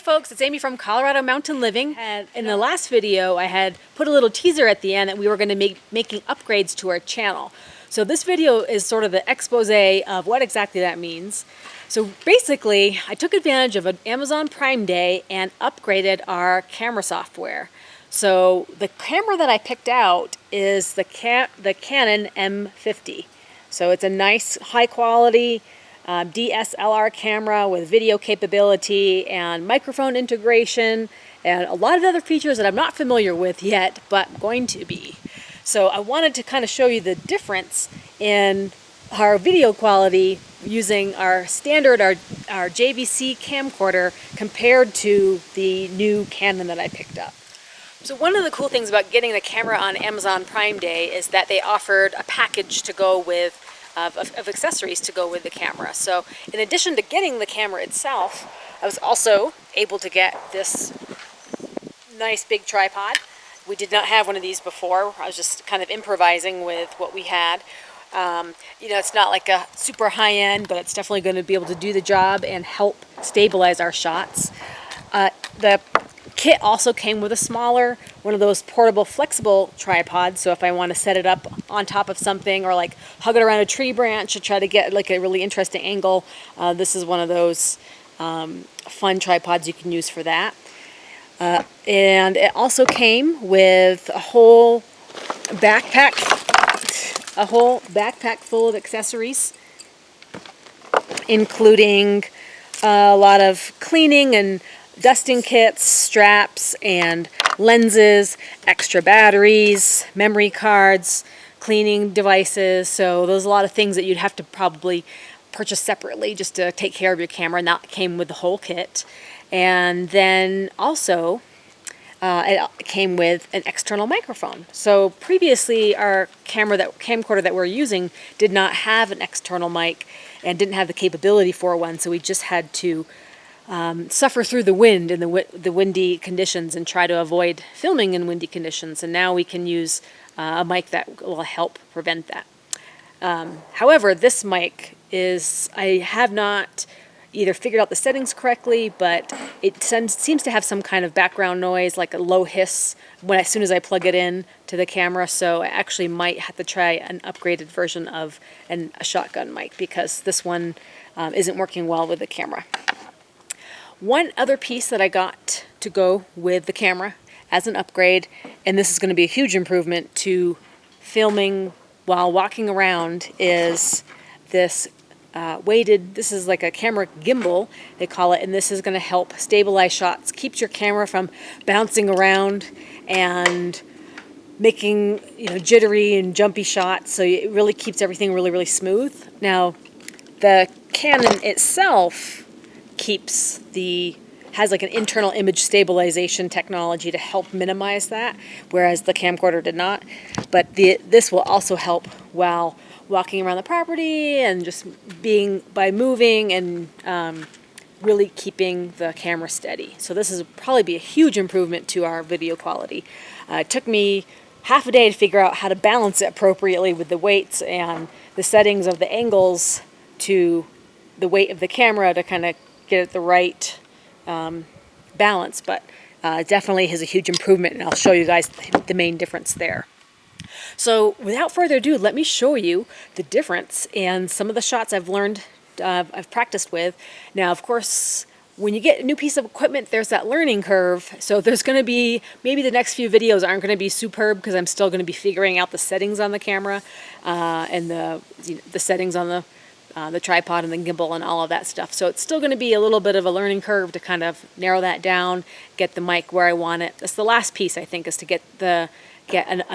folks, it's Amy from Colorado Mountain Living. And in the last video, I had put a little teaser at the end that we were going to be making upgrades to our channel. So this video is sort of the expose of what exactly that means. So basically, I took advantage of an Amazon Prime Day and upgraded our camera software. So the camera that I picked out is the Canon M50. So it's a nice, high quality DSLR camera with video capability and microphone integration and a lot of other features that I'm not familiar with yet, but going to be. So I wanted to kind of show you the difference in our video quality using our standard, our JVC camcorder compared to the new Canon that I picked up. So one of the cool things about getting the camera on Amazon Prime Day is that they offered a package to go with of accessories to go with the camera. So in addition to getting the camera itself, I was also able to get this nice big tripod. We did not have one of these before. I was just kind of improvising with what we had. You know, it's not like a super high end, but it's definitely going to be able to do the job and help stabilize our shots. The kit also came with a smaller, one of those portable flexible tripods, so if I want to set it up on top of something or like hug it around a tree branch to try to get like a really interesting angle, this is one of those fun tripods you can use for that. And it also came with a whole backpack full of accessories, including a lot of cleaning and dusting kits, straps, and lenses, extra batteries, memory cards, cleaning devices. So there's a lot of things that you'd have to probably purchase separately just to take care of your camera, and that came with the whole kit. And then also it came with an external microphone. So previously our camcorder that we're using did not have an external mic and didn't have the capability for one, so we just had to suffer through the wind and the windy conditions and try to avoid filming in windy conditions. And now we can use a mic that will help prevent that. However, this mic I have not either figured out the settings correctly, but it seems to have some kind of background noise, like a low hiss, as soon as I plug it in to the camera. So I actually might have to try an upgraded version of a shotgun mic, because this one isn't working well with the camera. One other piece that I got to go with the camera as an upgrade, and this is going to be a huge improvement to filming while walking around, is this this is like a camera gimbal, they call it, and this is going to help stabilize shots, keeps your camera from bouncing around and making, jittery and jumpy shots, so it really keeps everything really, really smooth. Now, the Canon itself has like an internal image stabilization technology to help minimize that, whereas the camcorder did not. But this will also help while walking around the property and just by moving and really keeping the camera steady. So this is probably be a huge improvement to our video quality. It took me half a day to figure out how to balance it appropriately with the weights and the settings of the angles to the weight of the camera to kind of get it the right balance, but definitely is a huge improvement, and I'll show you guys the main difference there. So without further ado, let me show you the difference and some of the shots I've learned, I've practiced with. Now, of course, when you get a new piece of equipment, there's that learning curve. So there's going to be, maybe the next few videos aren't going to be superb because I'm still going to be figuring out the settings on the camera and the settings on the tripod and the gimbal and all of that stuff. So it's still going to be a little bit of a learning curve to kind of narrow that down, get the mic where I want it. That's the last piece, I think, is to get a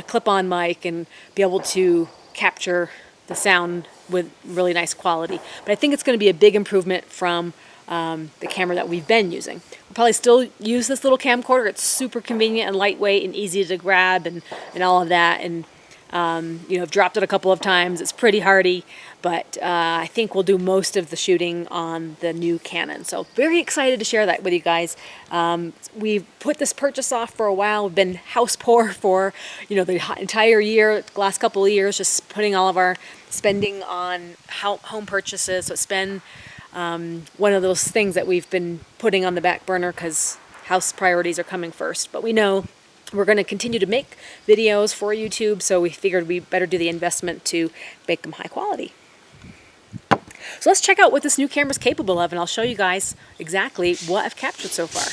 clip-on mic and be able to capture the sound with really nice quality. But I think it's going to be a big improvement from the camera that we've been using. We'll probably still use this little camcorder. It's super convenient and lightweight and easy to grab and all of that. And I've dropped it a couple of times. It's pretty hardy, but I think we'll do most of the shooting on the new Canon. So very excited to share that with you guys. We've put this purchase off for a while. We've been house poor for, the entire year, last couple of years, just putting all of our spending on home purchases. So it's been one of those things that we've been putting on the back burner because house priorities are coming first. But we know we're going to continue to make videos for YouTube, so we figured we better do the investment to make them high quality. So let's check out what this new camera is capable of, and I'll show you guys exactly what I've captured so far.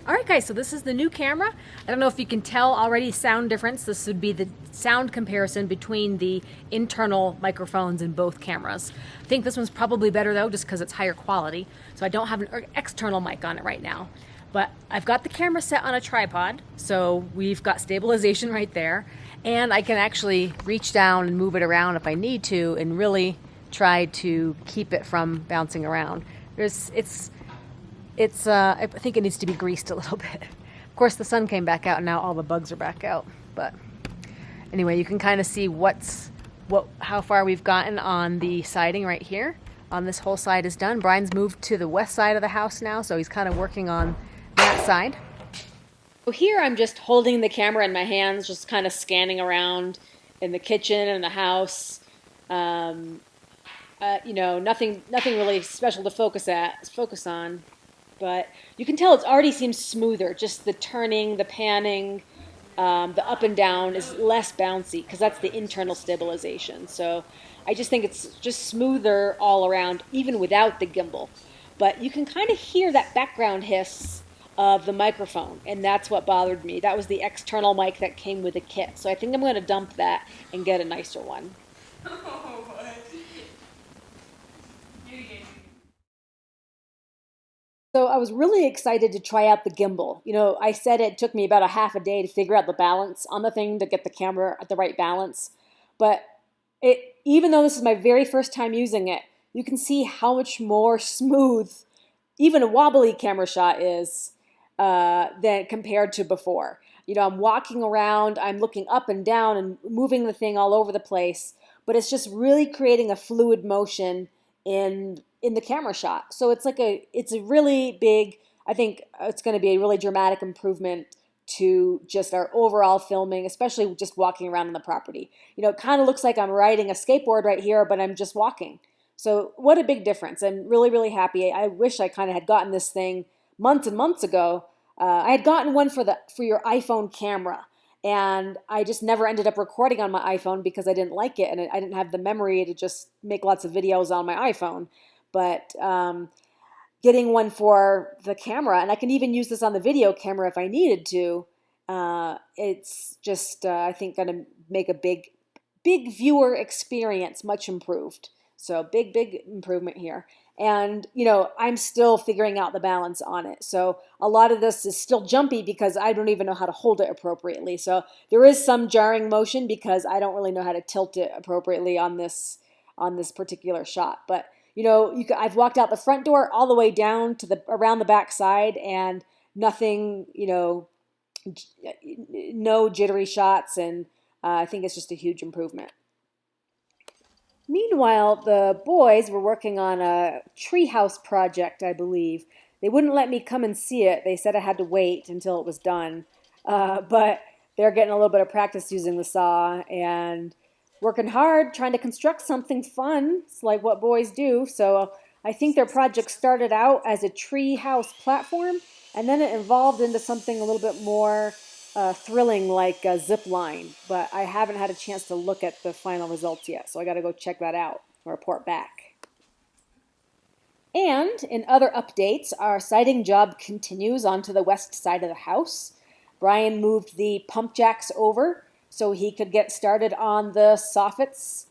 All right, guys, so this is the new camera. I don't know if you can tell already sound difference. This would be the sound comparison between the internal microphones in both cameras. I think this one's probably better though, just because it's higher quality. So I don't have an external mic on it right now. But I've got the camera set on a tripod, so we've got stabilization right there. And I can actually reach down and move it around if I need to and really try to keep it from bouncing around. I think it needs to be greased a little bit. Of course, the sun came back out and now all the bugs are back out. But anyway, you can kind of see how far we've gotten on the siding right here. On this whole side is done. Brian's moved to the west side of the house now, so he's kind of working on that side. So here I'm just holding the camera in my hands, just kind of scanning around in the kitchen and the house. Nothing really special to focus on. But you can tell it already seems smoother. Just the turning, the panning, the up and down is less bouncy because that's the internal stabilization. So I just think it's just smoother all around, even without the gimbal. But you can kind of hear that background hiss of the microphone, and that's what bothered me. That was the external mic that came with the kit. So I think I'm going to dump that and get a nicer one. So I was really excited to try out the gimbal. I said it took me about a half a day to figure out the balance on the thing to get the camera at the right balance. But even though this is my very first time using it, you can see how much more smooth even a wobbly camera shot is than compared to before. I'm walking around, I'm looking up and down and moving the thing all over the place, but it's just really creating a fluid motion in the camera shot. So it's a really big, I think it's going to be a really dramatic improvement to just our overall filming, especially just walking around in the property. It kind of looks like I'm riding a skateboard right here, but I'm just walking. So what a big difference. I'm really, really happy. I wish I kind of had gotten this thing months and months ago. I had gotten one for your iPhone camera, and I just never ended up recording on my iPhone because I didn't like it, and I didn't have the memory to just make lots of videos on my iPhone. But getting one for the camera, and I can even use this on the video camera if I needed to, it's just, I think, going to make a big viewer experience much improved. So big improvement here. And, I'm still figuring out the balance on it. So a lot of this is still jumpy because I don't even know how to hold it appropriately. So there is some jarring motion because I don't really know how to tilt it appropriately on this particular shot. But, I've walked out the front door all the way down to around the back side, and nothing, no jittery shots. And I think it's just a huge improvement. Meanwhile, the boys were working on a treehouse project, I believe. They wouldn't let me come and see it. They said I had to wait until it was done. But they're getting a little bit of practice using the saw and working hard, trying to construct something fun. It's like what boys do. So I think their project started out as a treehouse platform, and then it evolved into something a little bit more thrilling, like a zip line, but I haven't had a chance to look at the final results yet, so I got to go check that out and report back. And in other updates, our siding job continues onto the west side of the house. Brian moved the pump jacks over so he could get started on the soffits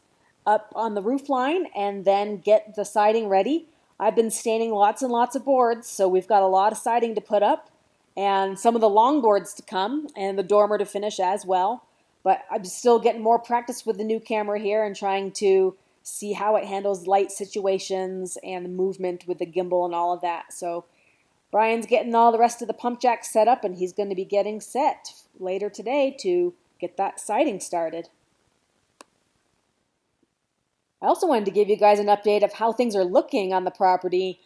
up on the roof line and then get the siding ready. I've been staining lots and lots of boards, so we've got a lot of siding to put up, and some of the long boards to come, and the dormer to finish as well. But I'm still getting more practice with the new camera here and trying to see how it handles light situations and the movement with the gimbal and all of that. So Brian's getting all the rest of the pump jacks set up, and he's going to be getting set later today to get that siding started. I also wanted to give you guys an update of how things are looking on the property.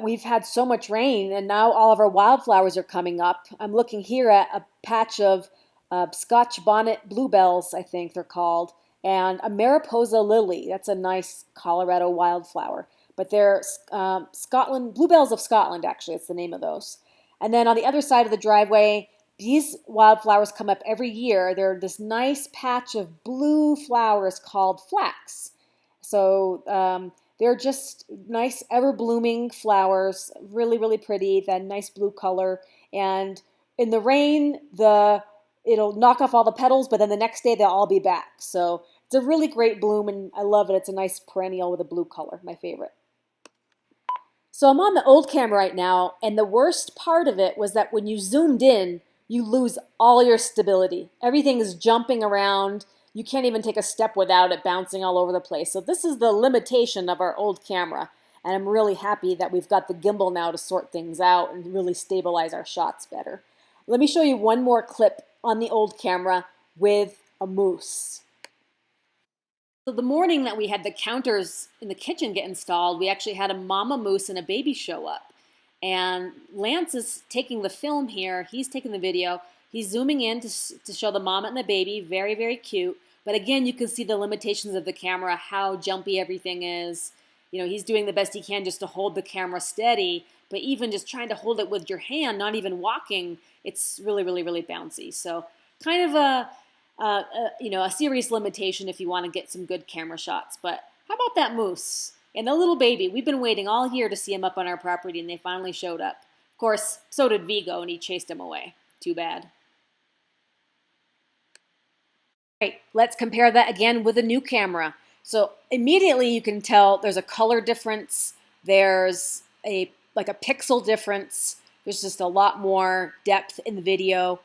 We've had so much rain, and now all of our wildflowers are coming up. I'm looking here at a patch of Scotch bonnet bluebells, I think they're called, and a Mariposa lily. That's a nice Colorado wildflower. But they're Scotland, bluebells of Scotland, actually, it's the name of those. And then on the other side of the driveway, these wildflowers come up every year. They're this nice patch of blue flowers called flax. So they're just nice, ever-blooming flowers, really, really pretty, that nice blue color. And in the rain, it'll knock off all the petals, but then the next day they'll all be back. So it's a really great bloom, and I love it. It's a nice perennial with a blue color, my favorite. So I'm on the old camera right now, and the worst part of it was that when you zoomed in, you lose all your stability. Everything is jumping around. You can't even take a step without it bouncing all over the place. So this is the limitation of our old camera. And I'm really happy that we've got the gimbal now to sort things out and really stabilize our shots better. Let me show you one more clip on the old camera with a moose. So the morning that we had the counters in the kitchen get installed, we actually had a mama moose and a baby show up. And Lance is taking the film here. He's taking the video. He's zooming in to show the mama and the baby. Very, very cute. But again, you can see the limitations of the camera, how jumpy everything is. You know, he's doing the best he can just to hold the camera steady. But even just trying to hold it with your hand, not even walking, it's really, really, really bouncy. So kind of a serious limitation if you want to get some good camera shots. But how about that moose? And the little baby, we've been waiting all year to see him up on our property, and they finally showed up. Of course, so did Vigo, and he chased him away. Too bad. Right, let's compare that again with a new camera. So immediately you can tell there's a color difference. There's like a pixel difference. There's just a lot more depth in the video.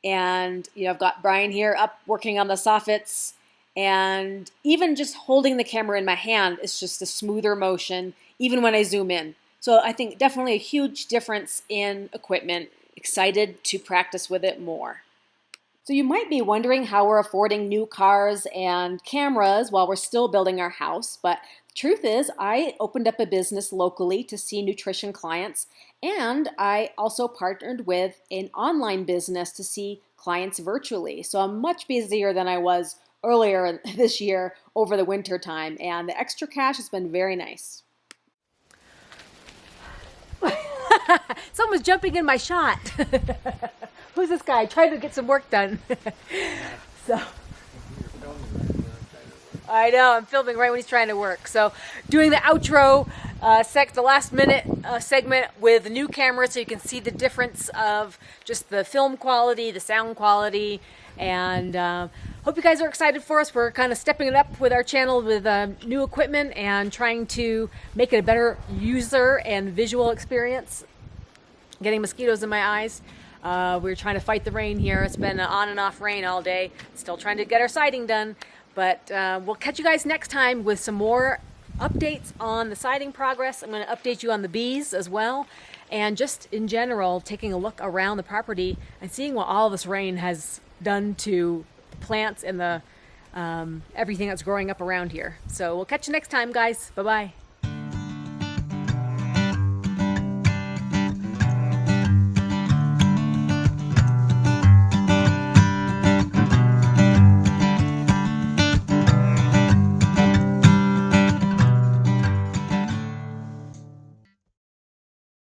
And I've got Brian here up working on the soffits. And even just holding the camera in my hand is just a smoother motion, even when I zoom in. So I think definitely a huge difference in equipment. Excited to practice with it more. So you might be wondering how we're affording new cars and cameras while we're still building our house. But the truth is, I opened up a business locally to see nutrition clients. And I also partnered with an online business to see clients virtually. So I'm much busier than I was earlier this year over the winter time, and the extra cash has been very nice. Someone's jumping in my shot. Who's this guy? Trying to get some work done. So I know, I'm filming right when he's trying to work. So doing the outro, the last minute segment with the new camera so you can see the difference of just the film quality, the sound quality, and hope you guys are excited for us. We're kind of stepping it up with our channel with new equipment and trying to make it a better user and visual experience. Getting mosquitoes in my eyes. We're trying to fight the rain here. It's been on and off rain all day. Still trying to get our siding done. But we'll catch you guys next time with some more updates on the siding progress. I'm going to update you on the bees as well. And just in general, taking a look around the property and seeing what all this rain has done to the plants and the everything that's growing up around here. So we'll catch you next time, guys. Bye-bye.